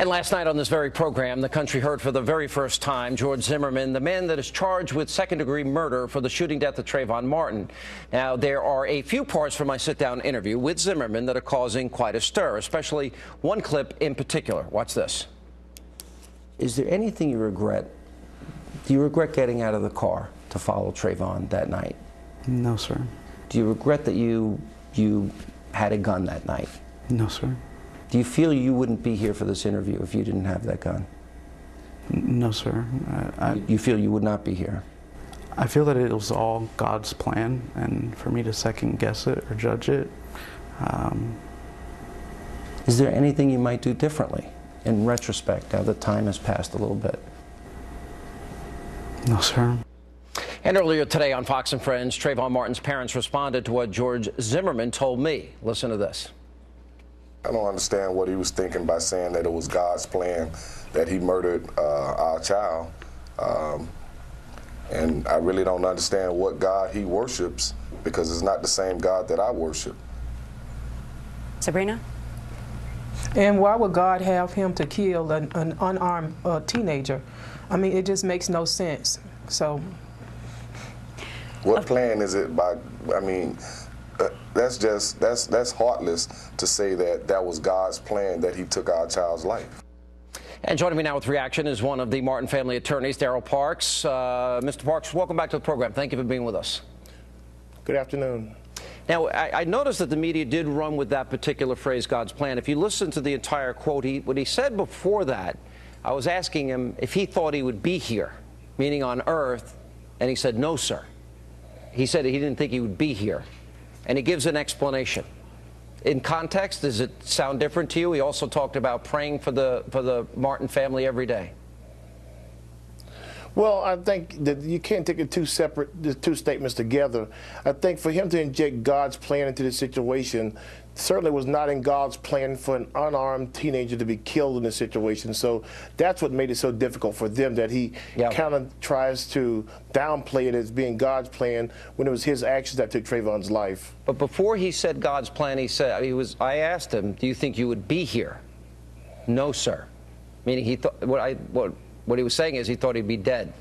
And last night on this very program, the country heard for the very first time George Zimmerman, the man that is charged with second-degree murder for the shooting death of Trayvon Martin. Now, there are a few parts from my sit-down interview with Zimmerman that are causing quite a stir, especially one clip in particular. Watch this. Is there anything you regret? Do you regret getting out of the car to follow Trayvon that night? No, sir. Do you regret that you had a gun that night? No, sir. Do you feel you wouldn't be here for this interview if you didn't have that gun? No, sir. You feel you would not be here? I feel that it was all God's plan, and for me to second guess it or judge it. Is there anything you might do differently in retrospect now that time has passed a little bit? No, sir. And earlier today on Fox and Friends, Trayvon Martin's parents responded to what George Zimmerman told me. Listen to this. I don't understand what he was thinking by saying that it was God's plan that he murdered our child. And I really don't understand what God he worships, because it's not the same God that I worship. Sabrina? And why would God have him to kill an unarmed teenager? I mean, it just makes no sense. So, what plan is it by, I mean, that's heartless to say that that was God's plan that he took our child's life. And joining me now with reaction is one of the Martin family attorneys, Darryl Parks. Mr. Parks, welcome back to the program. Thank you for being with us. Good afternoon. Now, I noticed that the media did run with that particular phrase, God's plan. If you listen to the entire quote, what he said before that, I was asking him if he thought he would be here, meaning on Earth, and he said, no, sir. He said he didn't think he would be here. And he gives an explanation. In context, does it sound different to you? He also talked about praying for the Martin family every day. Well, I think that you can't take the two statements together. I think for him to inject God's plan into this situation certainly was not in God's plan for an unarmed teenager to be killed in this situation. So that's what made it so difficult for them, that he kind of tries to downplay it as being God's plan when it was his actions that took Trayvon's life. But before he said God's plan, he said, I asked him, do you think you would be here? No, sir. Meaning he thought, what he was saying is he thought he'd be dead.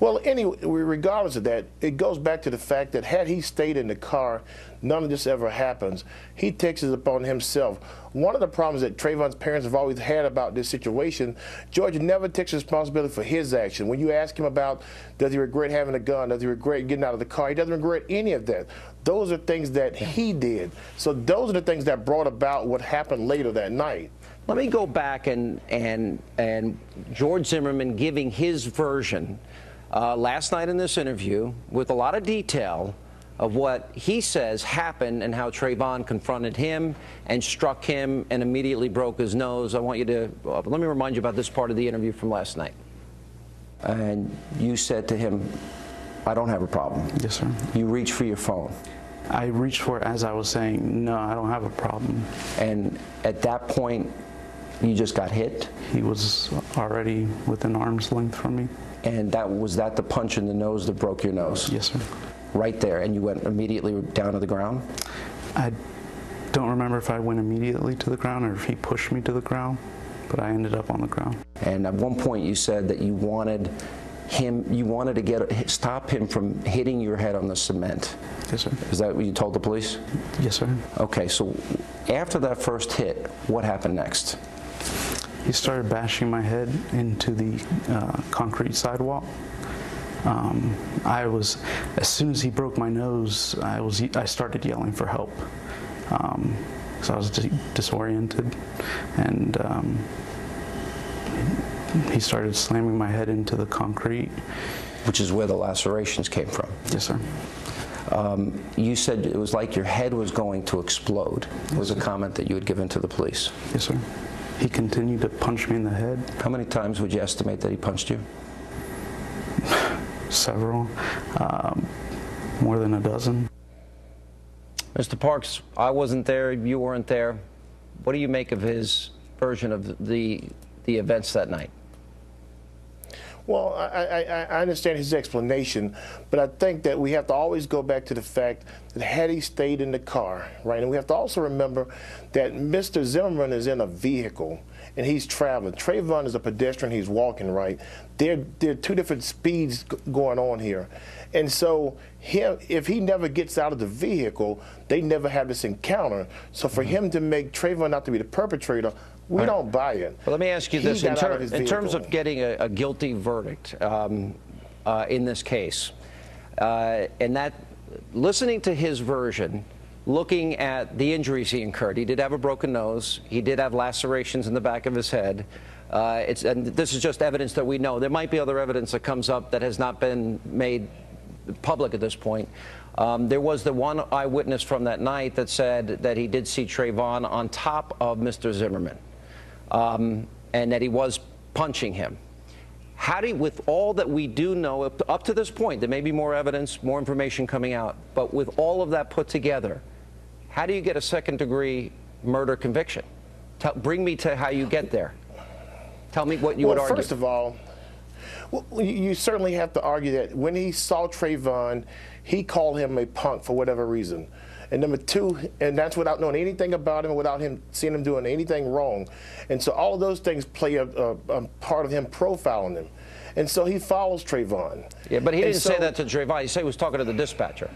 Well, anyway, regardless of that, it goes back to the fact that had he stayed in the car, none of this ever happens. He takes it upon himself. One of the problems that Trayvon's parents have always had about this situation, George never takes responsibility for his action. When you ask him about, does he regret having a gun, does he regret getting out of the car, he doesn't regret any of that. Those are things that he did. So those are the things that brought about what happened later that night. Let me go back and George Zimmerman giving his version last night in this interview with a lot of detail of what he says happened and how Trayvon confronted him and struck him and immediately broke his nose. I want you to, let me remind you about this part of the interview from last night. And you said to him, I don't have a problem. Yes, sir. You reached for your phone. I reached for it as I was saying, no, I don't have a problem. And at that point, you just got hit? He was already within arm's length from me. And was that the punch in the nose that broke your nose? Yes, sir. Right there, and you went immediately down to the ground? I don't remember if I went immediately to the ground or if he pushed me to the ground, but I ended up on the ground. And at one point you said that you wanted to stop him from hitting your head on the cement. Yes, sir. Is that what you told the police? Yes, sir. Okay, so after that first hit, what happened next? He started bashing my head into the concrete sidewalk. As soon as he broke my nose, I started yelling for help. So I was disoriented, and he started slamming my head into the concrete. Which is where the lacerations came from? Yes, sir. You said it was like your head was going to explode. It was a comment that you had given to the police. Yes, sir. He continued to punch me in the head. How many times would you estimate that he punched you? Several. More than a dozen. Mr. Parks, I wasn't there, you weren't there. What do you make of his version of the events that night? Well, I understand his explanation, but I think that we have to always go back to the fact that had he stayed in the car, right? And we have to also remember that Mr. Zimmerman is in a vehicle and he's traveling. Trayvon is a pedestrian, he's walking, right? There are two different speeds going on here. And so if he never gets out of the vehicle, they never have this encounter. So for him to make Trayvon out to be the perpetrator, we don't buy it. Well, let me ask you this. In terms of getting a guilty verdict in this case, and that listening to his version, looking at the injuries he incurred, he did have a broken nose, he did have lacerations in the back of his head. And this is just evidence that we know. There might be other evidence that comes up that has not been made public at this point. There was the one eyewitness from that night that said that he did see Trayvon on top of Mr. Zimmerman, and that he was punching him. How do you, with all that we do know up to this point, there may be more evidence, more information coming out, but with all of that put together, how do you get a second-degree murder conviction? Bring me to how you get there. Tell me what you would argue. First of all, you certainly have to argue that when he saw Trayvon, he called him a punk for whatever reason. And number two, and that's without knowing anything about him, without him seeing him doing anything wrong. And so all of those things play a part of him profiling him. And so he follows Trayvon. Yeah, but he didn't say that to Trayvon. He said he was talking to the dispatcher.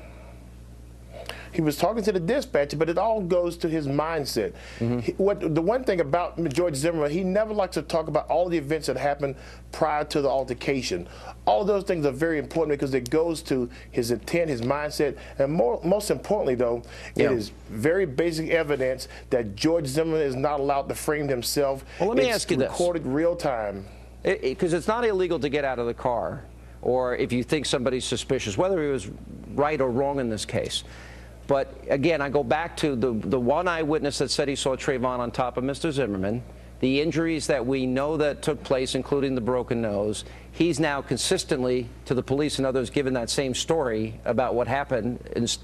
He was talking to the dispatcher, but it all goes to his mindset. The one thing about George Zimmerman, he never likes to talk about all the events that happened prior to the altercation. All of those things are very important because it goes to his intent, his mindset, and most importantly, though, it is very basic evidence that George Zimmerman is not allowed to frame himself. Well, let me ask you this. It's recorded real time. Because it's not illegal to get out of the car, or if you think somebody's suspicious, whether he was right or wrong in this case. But again, I go back to the one eyewitness that said he saw Trayvon on top of Mr. Zimmerman, the injuries that we know that took place, including the broken nose. He's now consistently, to the police and others, given that same story about what happened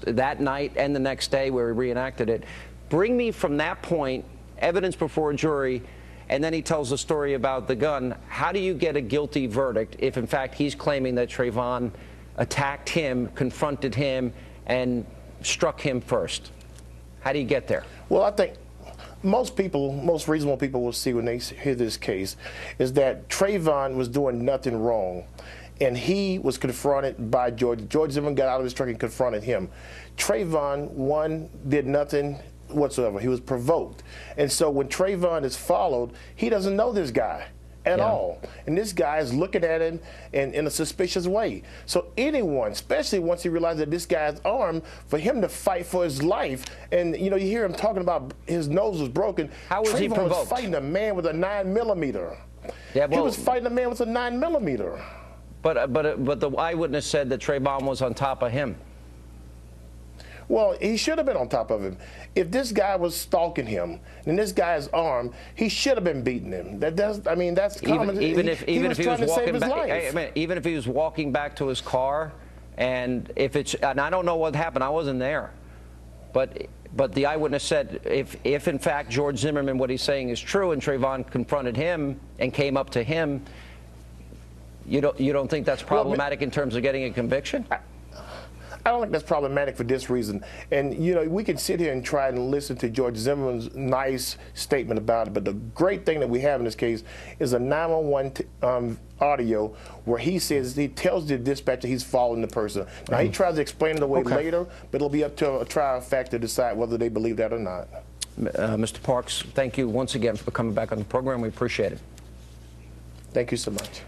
that night and the next day where he reenacted it. Bring me from that point, evidence before a jury, and then he tells the story about the gun. How do you get a guilty verdict if, in fact, he's claiming that Trayvon attacked him, confronted him, and struck him first? How do you get there? Well, I think most reasonable people will see when they hear this case is that Trayvon was doing nothing wrong, and he was confronted by George. George Zimmerman got out of his truck and confronted him. Trayvon, one, did nothing whatsoever. He was provoked. And so when Trayvon is followed, he doesn't know this guy at all. And this guy is looking at him in a suspicious way. So anyone, especially once he realizes that this guy is armed, for him to fight for his life, and you know, you hear him talking about his nose was broken. How was he provoked? Trayvon was fighting a man with a 9mm. Yeah, well, he was fighting a man with a 9mm. But the eyewitness said that Trayvon was on top of him. Well, he should have been on top of him. If this guy was stalking him and this guy is armed, he should have been beating him. That's common. Even if he was walking back, even if he was walking back to his car, and I don't know what happened. I wasn't there, but the eyewitness said if in fact George Zimmerman, what he's saying is true, and Trayvon confronted him and came up to him, you don't think that's problematic in terms of getting a conviction? I don't think that's problematic for this reason. And, you know, we can sit here and try and listen to George Zimmerman's nice statement about it, but the great thing that we have in this case is a 911 audio where he tells the dispatcher he's following the person. Now, he tries to explain it away later, but it'll be up to a trial fact to decide whether they believe that or not. Mr. Parks, thank you once again for coming back on the program. We appreciate it. Thank you so much.